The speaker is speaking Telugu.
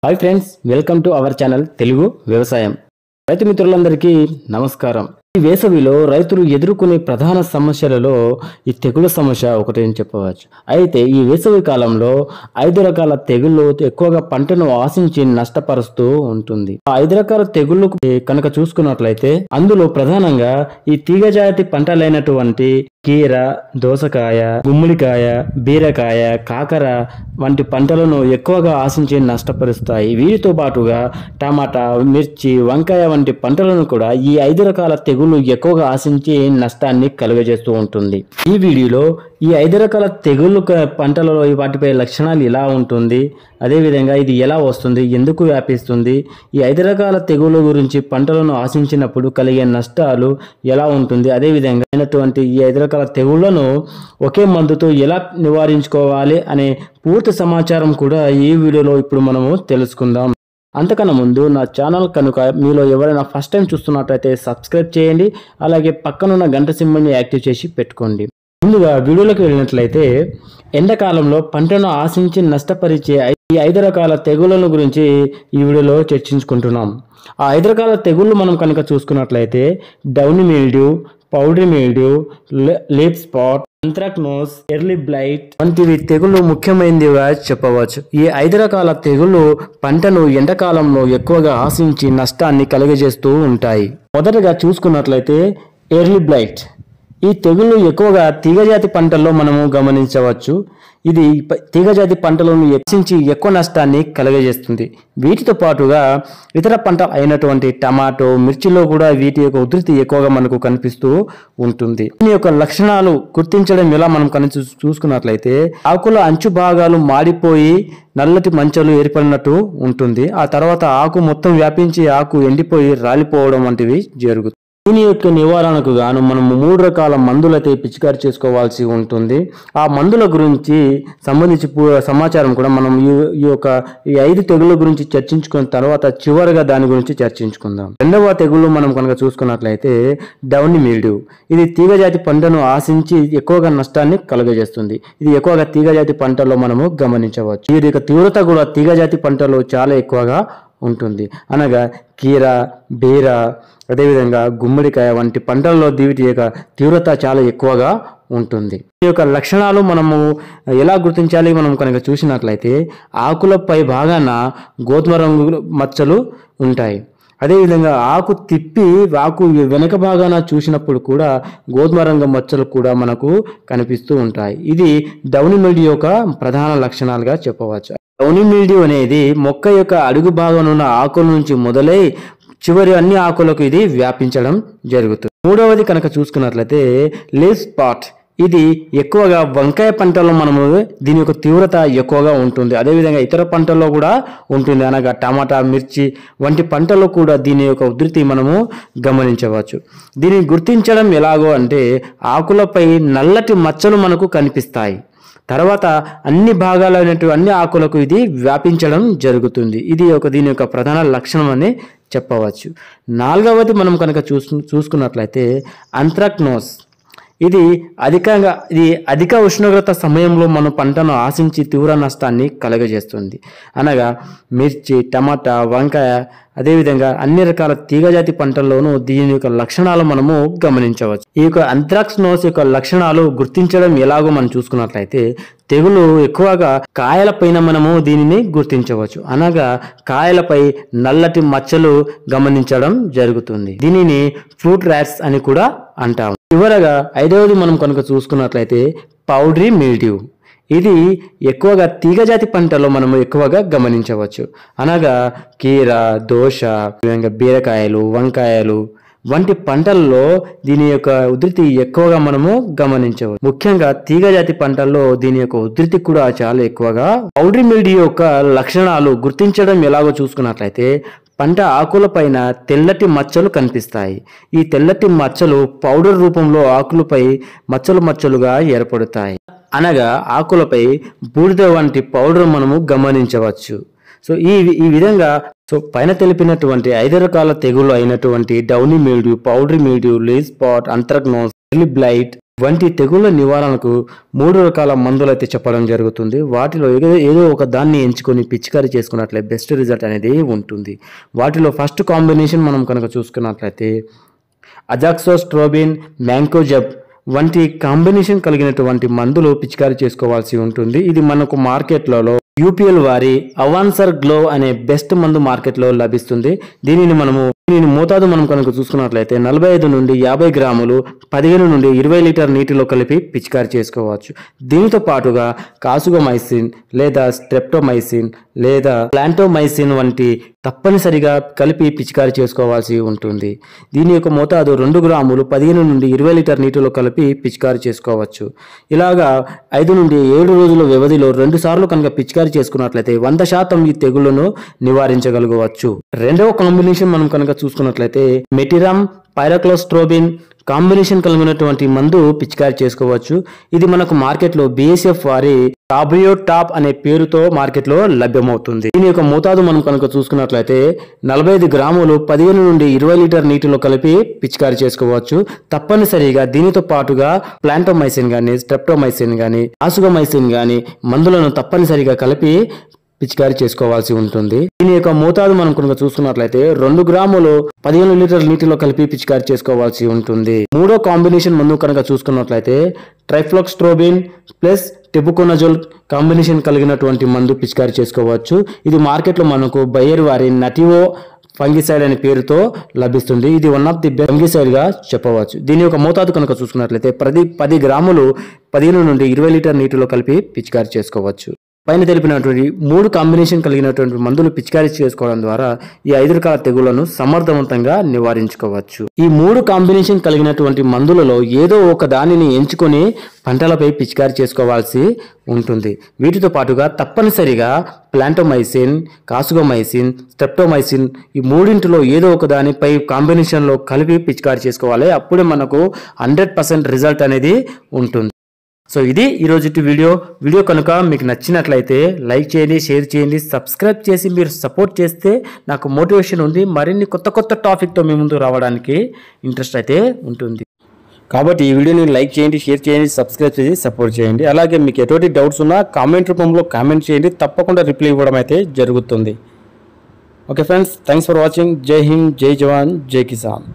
Hi friends, welcome to our channel Telugu వ్యవసాయం. రైతు మిత్రులందరికీ నమస్కారం. ఈ వేసవిలో రైతులు ఎదుర్కొనే ప్రధాన సమస్యలలో ఈ తెగుళ్ళ సమస్య ఒకటి అని చెప్పవచ్చు. అయితే ఈ వేసవి కాలంలో 5 రకాల తెగుళ్ళు ఎక్కువగా పంటను ఆశించి నష్టపరుస్తూ ఉంటుంది. ఆ 5 రకాల తెగుళ్ళు కనుక చూసుకున్నట్లయితే అందులో ప్రధానంగా ఈ తీగజాతి పంటలైనటువంటి కీర, దోసకాయ, గుమ్మడికాయ, బీరకాయ, కాకర వంటి పంటలను ఎక్కువగా ఆశించి నష్టపరుస్తాయి. వీటితో పాటుగా టమాటా, మిర్చి, వంకాయ వంటి పంటలను కూడా ఈ 5 రకాల తెగులు ఎక్కువగా ఆశించి నష్టాన్ని కలుగజేస్తూ ఉంటుంది. ఈ వీడియోలో ఈ 5 రకాల తెగుళ్ళు పంటలలో వాటిపై లక్షణాలు ఎలా ఉంటుంది, అదేవిధంగా ఇది ఎలా వస్తుంది, ఎందుకు వ్యాపిస్తుంది, ఈ 5 రకాల తెగుళ్ళ గురించి పంటలను ఆశించినప్పుడు కలిగే నష్టాలు ఎలా ఉంటుంది, అదేవిధంగా అయినటువంటి ఈ 5 రకాల తెగుళ్లను ఒకే మందుతో ఎలా నివారించుకోవాలి అనే పూర్తి సమాచారం కూడా ఈ వీడియోలో ఇప్పుడు మనము తెలుసుకుందాం. అంతకన్నా ముందు నా ఛానల్ కనుక మీలో ఎవరైనా ఫస్ట్ టైం చూస్తున్నట్లయితే సబ్స్క్రైబ్ చేయండి, అలాగే పక్కనున్న గంట సింబల్ని యాక్టివ్ చేసి పెట్టుకోండి. ముందుగా వీడియోలోకి వెళ్ళినట్లయితే ఎండాకాలంలో పంటను ఆశించి నష్టపరిచే ఈ 5 రకాల తెగుళ్ళను గురించి ఈ వీడియోలో చర్చించుకుంటున్నాం. ఆ 5 రకాల తెగుళ్ళు మనం కనుక చూసుకున్నట్లయితే downy mildew, powdery mildew, leaf spot, anthracnose, early blight వంటివి తెగుళ్ళు ముఖ్యమైనదిగా చెప్పవచ్చు. ఈ 5 రకాల తెగుళ్ళు పంటను ఎండాకాలంలో ఎక్కువగా ఆశించి నష్టాన్ని కలుగజేస్తూ ఉంటాయి. మొదటగా చూసుకున్నట్లయితే ఎర్లీ బ్లైట్. ఈ తెగుళ్ళు ఎక్కువగా తీగజాతి పంటల్లో మనము గమనించవచ్చు. ఇది తీగజాతి పంటలను ఆశించి ఎక్కువ నష్టాన్ని కలుగజేస్తుంది. వీటితో పాటుగా ఇతర పంట అయినటువంటి టమాటో, మిర్చిలో కూడా వీటి యొక్క ఉధృతి ఎక్కువగా మనకు కనిపిస్తూ ఉంటుంది. దీని యొక్క లక్షణాలు గుర్తించడం ఎలా మనం చూసుకున్నట్లయితే ఆకుల అంచు భాగాలు మాడిపోయి నల్లటి మంచలు ఏర్పడినట్టు ఉంటుంది. ఆ తర్వాత ఆకు మొత్తం వ్యాపించి ఆకు ఎండిపోయి రాలిపోవడం వంటివి జరుగుతుంది. దీని యొక్క నివారణకు గాను మనము 3 రకాల మందులైతే పిచికారి చేసుకోవాల్సి ఉంటుంది. ఆ మందుల గురించి సంబంధించి సమాచారం కూడా మనం ఈ 5 తెగుళ్ళ గురించి చర్చించుకున్న తర్వాత చివరిగా దాని గురించి చర్చించుకుందాం. రెండవ తెగుళ్ళు మనం కనుక చూసుకున్నట్లయితే డౌనీ మిల్డ్యూ. ఇది తీగజాతి పంటను ఆశించి ఎక్కువగా నష్టాన్ని కలుగజేస్తుంది. ఇది ఎక్కువగా తీగజాతి పంటల్లో మనము గమనించవచ్చు. వీరి యొక్క తీవ్రత కూడా తీగజాతి పంటలో చాలా ఎక్కువగా ఉంటుంది. అనగా కీర, బీర, అదేవిధంగా గుమ్మడికాయ వంటి పంటల్లో వీటి యొక్క తీవ్రత చాలా ఎక్కువగా ఉంటుంది. ఈ యొక్క లక్షణాలు మనము ఎలా గుర్తించాలి మనం కనుక చూసినట్లయితే ఆకులపై భాగాన గోధుమ రంగు మచ్చలు ఉంటాయి. అదేవిధంగా ఆకు తిప్పి ఆకు వెనక భాగాన చూసినప్పుడు కూడా గోధుమ రంగు మచ్చలు కూడా మనకు కనిపిస్తూ ఉంటాయి. ఇది డౌనీ మిల్డ్యూ యొక్క ప్రధాన లక్షణాలుగా చెప్పవచ్చు. డౌనీ మిల్డ్యూ అనేది మొక్క యొక్క అడుగు భాగం ఉన్న ఆకుల నుంచి మొదలై చివరి అన్ని ఆకులకు ఇది వ్యాపించడం జరుగుతుంది. మూడవది కనుక చూసుకున్నట్లయితే లీఫ్ స్పాట్. ఇది ఎక్కువగా వంకాయ పంటల్లో మనము దీని యొక్క తీవ్రత ఎక్కువగా ఉంటుంది. అదేవిధంగా ఇతర పంటల్లో కూడా ఉంటుంది. అనగా టమాటా, మిర్చి వంటి పంటల్లో కూడా దీని యొక్క ఉధృతి మనము గమనించవచ్చు. దీన్ని గుర్తించడం ఎలాగో అంటే ఆకులపై నల్లటి మచ్చలు మనకు కనిపిస్తాయి. తర్వాత అన్ని భాగాలైనటువంటి అన్ని ఆకులకు ఇది వ్యాపించడం జరుగుతుంది. ఇది దీని యొక్క ప్రధాన లక్షణం అని చెప్పవచ్చు. నాలుగవది మనం కనుక చూసుకున్నట్లయితే అంత్రాక్నోస్. ఇది అధిక ఉష్ణోగ్రత సమయంలో మన పంటను ఆశించి తీవ్ర నష్టాన్ని కలుగజేస్తుంది. అనగా మిర్చి, టమాటా, వంకాయ అదేవిధంగా అన్ని రకాల తీగజాతి పంటల్లోనూ దీని యొక్క లక్షణాలు మనము గమనించవచ్చు. ఈ యొక్క అంత్రాక్నోస్ యొక్క లక్షణాలు గుర్తించడం ఎలాగో మనం చూసుకున్నట్లయితే తెగులు ఎక్కువగా కాయలపైన మనము దీనిని గుర్తించవచ్చు. అనగా కాయలపై నల్లటి మచ్చలు గమనించడం జరుగుతుంది. దీనిని ఫ్రూట్ ర్యాట్స్ అని కూడా అంటాము. చివరగా 5వది మనం కనుక చూసుకున్నట్లయితే పౌడరీ మిల్డ్యూ. ఇది ఎక్కువగా తీగజాతి పంటలో మనము ఎక్కువగా గమనించవచ్చు. అనగా కీర, దోస, బీరకాయలు, వంకాయలు వంటి పంటల్లో దీని యొక్క ఉధృతి ఎక్కువగా మనము గమనించవచ్చు. ముఖ్యంగా తీగజాతి పంటల్లో దీని యొక్క ఉధృతి కూడా చాలా ఎక్కువగా. పౌడరీ మిల్డ్యూ యొక్క లక్షణాలు గుర్తించడం ఎలాగో చూసుకున్నట్లయితే పంట ఆకుల పైన తెల్లటి మచ్చలు కనిపిస్తాయి. ఈ తెల్లటి మచ్చలు పౌడర్ రూపంలో ఆకులపై మచ్చలుగా ఏర్పడతాయి. అనగా ఆకులపై బూడిద వంటి పౌడర్ మనము గమనించవచ్చు. సో ఈ విధంగా పైన తెలిపినటువంటి 5 రకాల తెగుళ్ళు అయినటువంటి downy mildew, powdery mildew, leaf spot, anthracnose, early blight వంటి తెగుళ్ల నివారణకు 3 రకాల మందులు అయితే చెప్పడం జరుగుతుంది. వాటిలో ఏదో ఒక దాన్ని ఎంచుకొని పిచికారీ చేసుకున్నట్లే బెస్ట్ రిజల్ట్ అనేది ఉంటుంది. వాటిలో ఫస్ట్ కాంబినేషన్ మనం కనుక చూసుకున్నట్లయితే అజాక్సోస్ట్రోబిన్, మ్యాంకోజెబ్ వంటి కాంబినేషన్ కలిగినటువంటి మందులు పిచికారీ చేసుకోవాల్సి ఉంటుంది. ఇది మనకు మార్కెట్లలో యూపీఎల్ వారి అవాన్సర్ గ్లో అనే బెస్ట్ మందు మార్కెట్లో లభిస్తుంది. దీనిని మోతాదు మనం కనుక చూసుకున్నట్లయితే 45 నుండి 50 గ్రాములు 15 నుండి 20 లీటర్ నీటిలో కలిపి పిచికారీ చేసుకోవచ్చు. దీనితో పాటుగా కాసుగమైసిన్ లేదా స్ట్రెప్టోమైసిన్ లేదా ప్లాంటోమైసిన్ వంటి తప్పనిసరిగా కలిపి పిచికారీ చేసుకోవాల్సి ఉంటుంది. దీని యొక్క మోతాదు 2 గ్రాములు 15 నుండి 20 లీటర్ నీటిలో కలిపి పిచికారీ చేసుకోవచ్చు. ఇలాగా 5 నుండి 7 రోజుల వ్యవధిలో 2 సార్లు కనుక పిచికారీ చేసుకున్నట్లయితే 100% ఈ తెగుళ్లను నివారించగలగవచ్చు. రెండవ కాంబినేషన్ మనం కనుక చూసుకున్నట్లయితే మెటిరామ్, పైరాక్లోస్ట్రోబిన్ కాంబినేషన్ కలిగినటువంటి మందు పిచికారీ చేసుకోవచ్చు. ఇది మనకు మార్కెట్లో BASF వారి టాబ్రియో టాప్ అనే పేరుతో మార్కెట్లో లభ్యమవుతుంది. దీని యొక్క మోతాదు మనం కనుక చూసుకున్నట్లయితే 45 గ్రాములు 15 నుండి 20 లీటర్ నీటిలో కలిపి పిచికారీ చేసుకోవచ్చు. తప్పనిసరిగా దీనితో పాటుగా ప్లాంటోమైసిన్ గానీ, స్ట్రెప్టోమైసిన్ గానీ, ఆసుగమైసిన్ గానీ మందులను తప్పనిసరిగా కలిపి పిచికారీ చేసుకోవాల్సి ఉంటుంది. దీని యొక్క మోతాదు మనం కనుక చూసుకున్నట్లయితే 2 గ్రాములు 15 లీటర్ల నీటిలో కలిపి పిచికారీ చేసుకోవాల్సి ఉంటుంది. మూడో కాంబినేషన్ మందు కనుక చూసుకున్నట్లయితే ట్రైఫ్లాక్స్ట్రోబిన్ ప్లస్ టెబుకోనజోల్ కాంబినేషన్ కలిగినటువంటి మందు పిచికారీ చేసుకోవచ్చు. ఇది మార్కెట్లో మనకు బయర్ వారి నటివో ఫంగిసైడ్ అనే పేరుతో లభిస్తుంది. ఇది one of the best fungicide గా చెప్పవచ్చు. దీని యొక్క మోతాదు కనుక చూసుకున్నట్లయితే 10 గ్రాములు 15 నుండి 20 లీటర్ నీటిలో కలిపి పిచికారీ చేసుకోవచ్చు. పైన తెలిపినటువంటి 3 కాంబినేషన్ కలిగినటువంటి మందులు పిచికారీ చేసుకోవడం ద్వారా ఈ 5 రకాల తెగుళ్లను సమర్థవంతంగా నివారించుకోవచ్చు. ఈ 3 కాంబినేషన్ కలిగినటువంటి మందులలో ఏదో ఒక దానిని ఎంచుకొని పంటలపై పిచికారీ చేసుకోవాల్సి ఉంటుంది. వీటితో పాటుగా తప్పనిసరిగా ప్లాంటోమైసిన్, కాసుగమైసిన్, స్ట్రెప్టోమైసిన్ ఈ మూడింటిలో ఏదో ఒక దానిపై కాంబినేషన్లో కలిపి పిచికారీ చేసుకోవాలి. అప్పుడే మనకు 100% రిజల్ట్ అనేది ఉంటుంది. సో ఇది ఈరోజు వీడియో కనుక మీకు నచ్చినట్లయితే లైక్ చేయండి, షేర్ చేయండి, సబ్స్క్రైబ్ చేసి మీరు సపోర్ట్ చేస్తే నాకు మోటివేషన్ ఉంది. మరిన్ని కొత్త టాపిక్తో మీ ముందు రావడానికి ఇంట్రెస్ట్ అయితే ఉంటుంది. కాబట్టి ఈ వీడియోని లైక్ చేయండి, షేర్ చేయండి, సబ్స్క్రైబ్ చేసి సపోర్ట్ చేయండి. అలాగే మీకు ఎటువంటి డౌట్స్ ఉన్నా కామెంట్ రూపంలో కామెంట్ చేయండి. తప్పకుండా రిప్లై ఇవ్వడం అయితే జరుగుతుంది. Okay friends, thanks for watching. జై హింద్, జై జవాన్, జై కిసాన్.